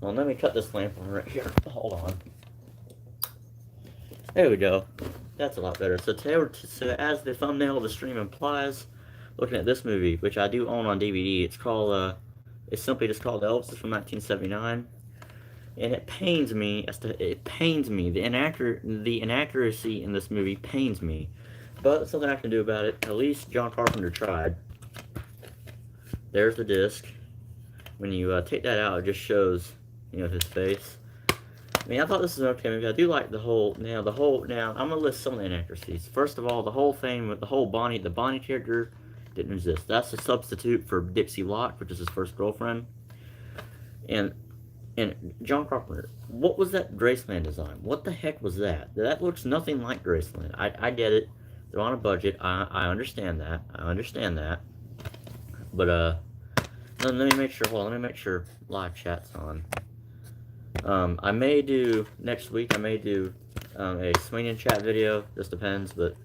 Well, let me cut this lamp on right here. Hold on. There we go. That's a lot better. So today, so as the thumbnail of the stream implies, looking at this movie, which I do own on DVD. It's called, it's simply just called Elvis. It's from 1979, and it pains me it pains me. The inaccuracy in this movie pains me, but there's something I can do about it. At least John Carpenter tried. There's the disc. When you take that out, it just shows, his face. I mean, I thought this was an okay movie. I do like the whole. Now, I'm gonna list some of the inaccuracies. First of all, the whole thing with the Bonnie character didn't exist. That's a substitute for Dixie Locke, which is his first girlfriend. And John Carpenter, what was that Graceland design? What the heck was that? That looks nothing like Graceland. I get it. They're on a budget. I understand that. But let me make sure. Hold on. Let me make sure live chat's on. I may do next week. I may do a swinging chat video. Just depends. But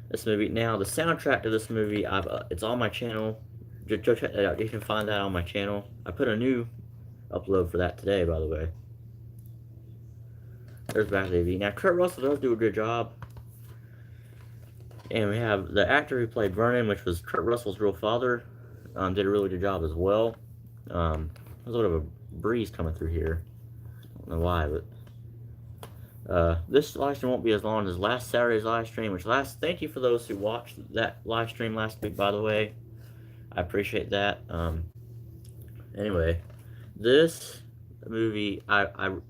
this movie now, the soundtrack to this movie, it's on my channel. Just go check that out. You can find that on my channel. I put a new upload for that today, by the way. There's Back to the Now, Kurt Russell does do a good job. And we have the actor who played Vernon, which was Kurt Russell's real father, did a really good job as well. There's a little bit of a breeze coming through here. I don't know why, but this live stream won't be as long as last Saturday's live stream. Thank you for those who watched that live stream last week, by the way. I appreciate that. Anyway, this movie,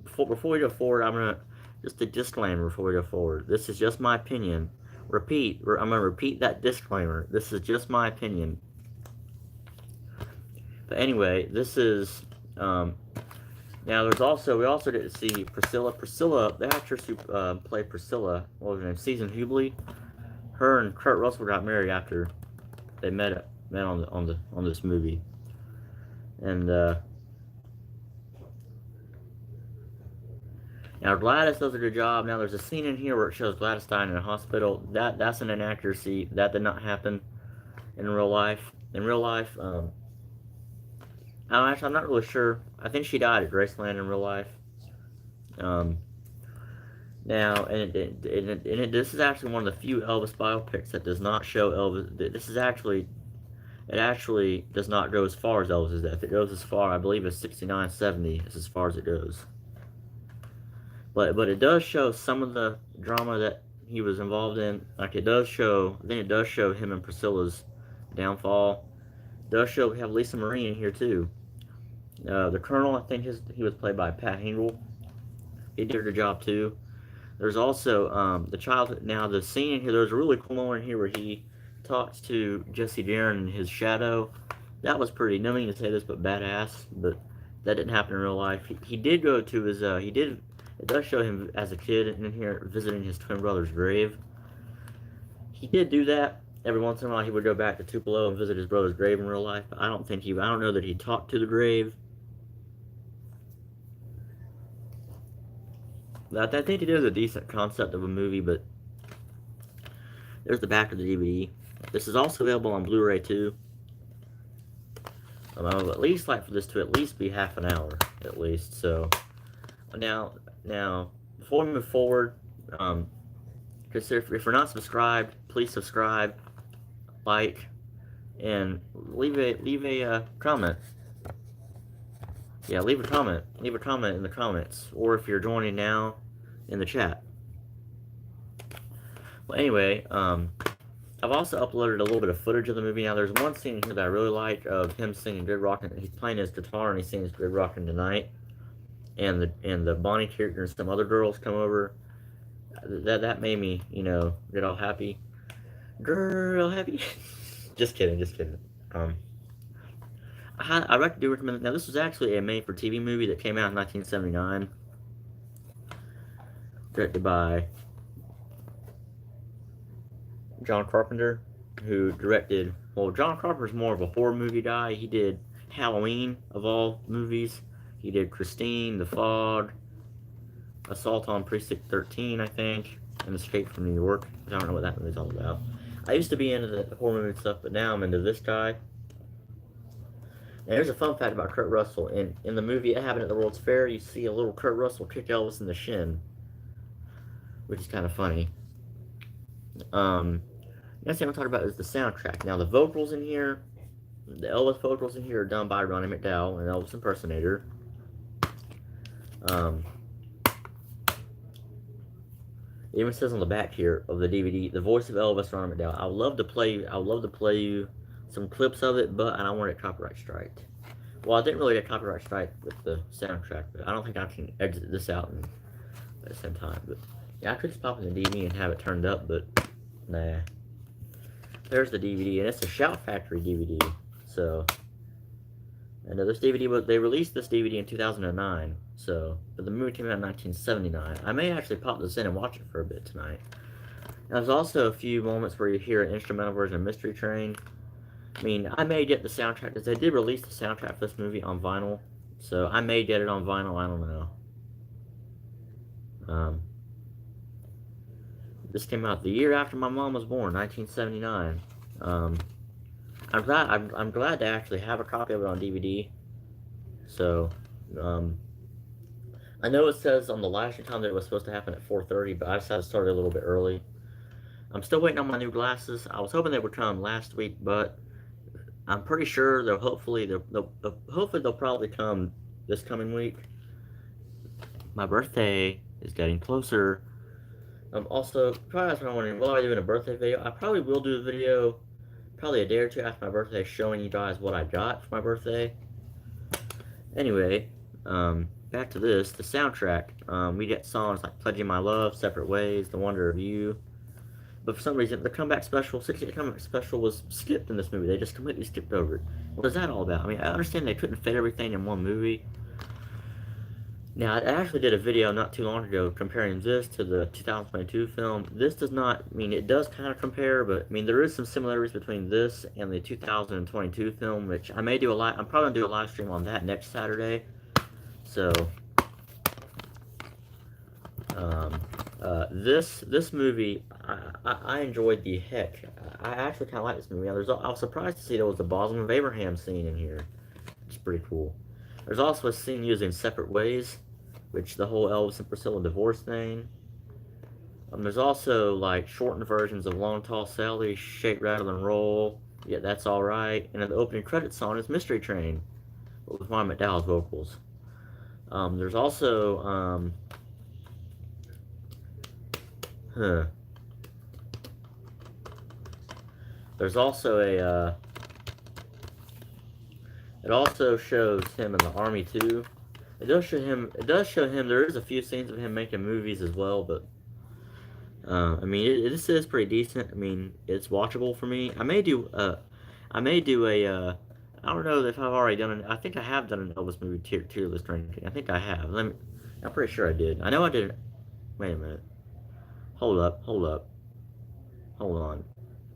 before we go forward, I'm gonna just a disclaimer before we go forward. This is just my opinion. I'm gonna repeat that disclaimer. This is just my opinion. But anyway, this is now. We also get to see Priscilla, the actress who played Priscilla. What was her name? Susan Hubley. Her and Kurt Russell got married after they met on this movie. And now Gladys does a good job. Now there's a scene in here where it shows Gladys dying in a hospital. That's an inaccuracy. That did not happen in real life. I'm not really sure. I think she died at Graceland in real life. Now, this is actually one of the few Elvis biopics that does not show Elvis. It actually does not go as far as Elvis' death. It goes as far, I believe, as 69, 70 is as far as it goes. But it does show some of the drama that he was involved in. Like it does show him and Priscilla's downfall. It does show we have Lisa Marie in here too. The Colonel, I think he was played by Pat Hingle. He did a good job too. There's also the childhood. Now the scene in here, there's a really cool moment here where he talks to Jesse Darren in his shadow. That was pretty, no meaning to say this, but badass. But that didn't happen in real life. He did go to his, it does show him as a kid in here visiting his twin brother's grave. He did do that. Every once in a while he would go back to Tupelo and visit his brother's grave in real life. But I don't know that he talked to the grave. But I think he did a decent concept of a movie, but there's the back of the DVD. This is also available on Blu-ray too. I would at least like for this to at least be half an hour, at least. So now before we move forward, if you're not subscribed, please subscribe, like, and leave a comment. Yeah, leave a comment. Leave a comment in the comments, or if you're joining now, in the chat. Well, anyway, I've also uploaded a little bit of footage of the movie. Now, there's one scene here that I really like of him singing "Good Rockin'." He's playing his guitar and he sings "Good Rockin' Tonight," and the Bonnie character and some other girls come over. That made me, get all happy. Girl, happy. Just kidding. I recommend. Now, this was actually a made-for-TV movie that came out in 1979, directed by John Carpenter, who directed. Well, John Carpenter's more of a horror movie guy. He did Halloween of all movies. He did Christine, The Fog, Assault on Precinct 13, I think, and Escape from New York. I don't know what that movie's all about. I used to be into the horror movie stuff, but now I'm into this guy. And here's a fun fact about Kurt Russell. In the movie It Happened at the World's Fair, you see a little Kurt Russell kick Elvis in the shin, which is kind of funny. Next thing I'm talking about is the soundtrack. Now, the vocals in here, the Elvis vocals in here are done by Ronnie McDowell, an Elvis impersonator. Um, it even says on the back here of the DVD, the voice of Elvis, Ronnie McDowell. I would love to play you some clips of it, but I don't want it copyright striked. Well, I didn't really get copyright strike with the soundtrack, but I don't think I can exit this out at the same time. But yeah, I could just pop in the DVD and have it turned up, but nah. There's the DVD, and it's a Shout Factory DVD. So, I know this DVD, they released this DVD in 2009. So, but the movie came out in 1979. I may actually pop this in and watch it for a bit tonight. Now, there's also a few moments where you hear an instrumental version of Mystery Train. I mean, I may get the soundtrack, because they did release the soundtrack for this movie on vinyl, so I may get it on vinyl, I don't know. This came out the year after my mom was born, 1979. I'm glad to actually have a copy of it on DVD. So, I know it says on the live stream time that it was supposed to happen at 4:30, but I decided to start a little bit early. I'm still waiting on my new glasses. I was hoping they would come last week, but I'm pretty sure hopefully they'll probably come this coming week. My birthday is getting closer. Also, probably that's what I'm wondering, will I do a birthday video? I probably will do a video probably a day or two after my birthday showing you guys what I got for my birthday. Anyway, back to this, the soundtrack. We get songs like Pledging My Love, Separate Ways, The Wonder of You. But for some reason, the comeback special, 68 comeback special, was skipped in this movie. They just completely skipped over it. What is that all about? I mean, I understand they couldn't fit everything in one movie. Now, I actually did a video not too long ago comparing this to the 2022 film. This does not, I mean, it does kind of compare, but, I mean, there is some similarities between this and the 2022 film, which I may do I'm probably going to do a live stream on that next Saturday. So, this movie, I enjoyed the heck. I actually kind of like this movie. I was surprised to see there was the bosom of Abraham scene in here. It's pretty cool. There's also a scene using Separate Ways, which the whole Elvis and Priscilla divorce thing. There's also like shortened versions of Long Tall Sally, Shake, Rattle, and Roll. Yeah, That's Alright. And then the opening credits song is Mystery Train, with Ron McDowell's vocals. There's also there's also a it also shows him in the army too. It does show him. There is a few scenes of him making movies as well, but I mean, this is pretty decent. I mean, it's watchable for me. I may do a. I don't know if I've already done it. I think I have done an Elvis movie tier list ranking. I think I have. I'm pretty sure I did. I know I did. Wait a minute. Hold up. Hold on.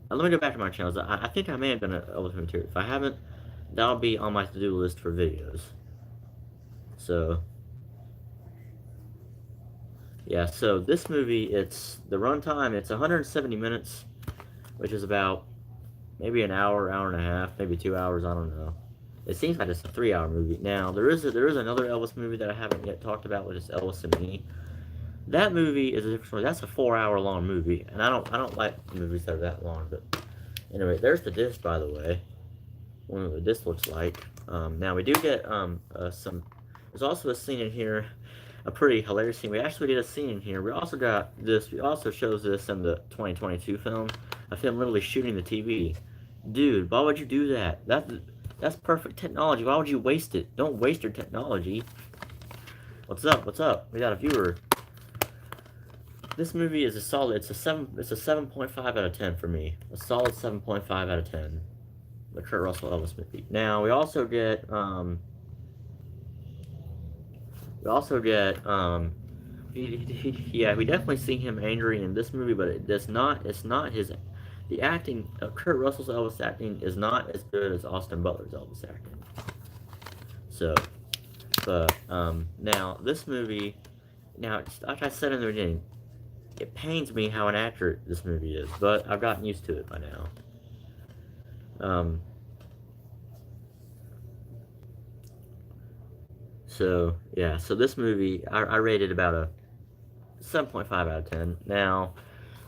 Let me go back to my channels. I think I may have done an Elvis movie tier. If I haven't, that'll be on my to-do list for videos. So, yeah, so this movie, it's the runtime, it's 170 minutes, which is about maybe an hour, hour and a half, maybe 2 hours, I don't know. It seems like it's a 3-hour movie. Now, there is another Elvis movie that I haven't yet talked about, which is Elvis and Me. That movie is a different story. That's a 4-hour long movie, and I don't like movies that are that long, but anyway, there's the disc, by the way. What the disc looks like. Now we do get some. There's also a scene in here, a pretty hilarious scene. We actually did a scene in here. We also got this. We also shows this in the 2022 film. Of him literally shooting the TV. Dude, why would you do that? That's perfect technology. Why would you waste it? Don't waste your technology. What's up? What's up? We got a viewer. This movie is a solid. It's a 7.5 out of 10 for me. A solid 7.5 out of 10. The Kurt Russell Elvis movie. Now we also get we definitely see him angry in this movie, but it's not his. The acting of Kurt Russell's Elvis acting is not as good as Austin Butler's Elvis acting. So, but now this movie, like I said in the beginning, it pains me how inaccurate this movie is, but I've gotten used to it by now. So, yeah, so this movie, I rated about a 7.5 out of 10. Now,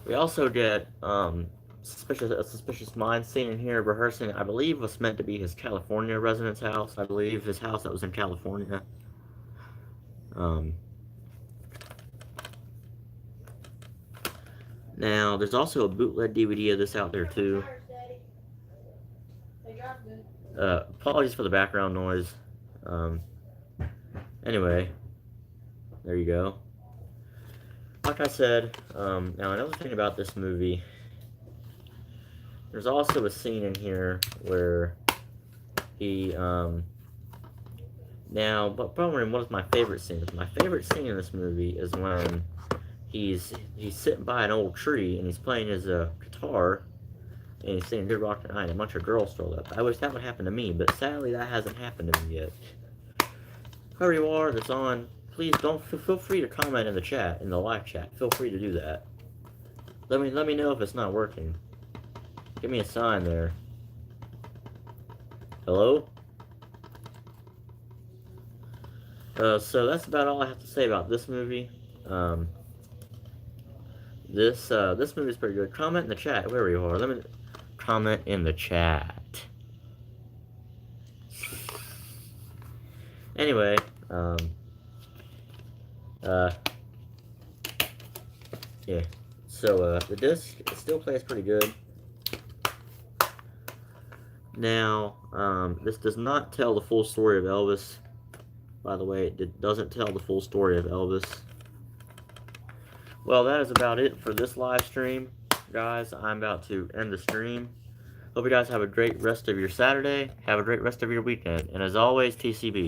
we also get a suspicious mind scene in here rehearsing, I believe, was meant to be his California residence house. I believe his house that was in California. Um, Now, there's also a bootleg DVD of this out there, too. Apologies for the background noise. Anyway, there you go. Like I said, now another thing about this movie, there's also a scene in here where he, now, but probably one of my favorite scenes. My favorite scene in this movie is when he's sitting by an old tree and he's playing his guitar and he's saying "Good Rock Tonight," and a bunch of girls stroll up. I wish that would happen to me, but sadly that hasn't happened to me yet. Whoever you are that's on, please don't feel free to comment in the chat, in the live chat. Feel free to do that. Let me know if it's not working. Give me a sign there. Hello? So that's about all I have to say about this movie. This movie's pretty good. Comment in the chat wherever you are. Let me comment in the chat. Anyway, yeah. So the disc still plays pretty good. Now, this does not tell the full story of Elvis. By the way, it doesn't tell the full story of Elvis. Well, that is about it for this live stream, guys. I'm about to end the stream. Hope you guys have a great rest of your Saturday. Have a great rest of your weekend. And as always, TCB.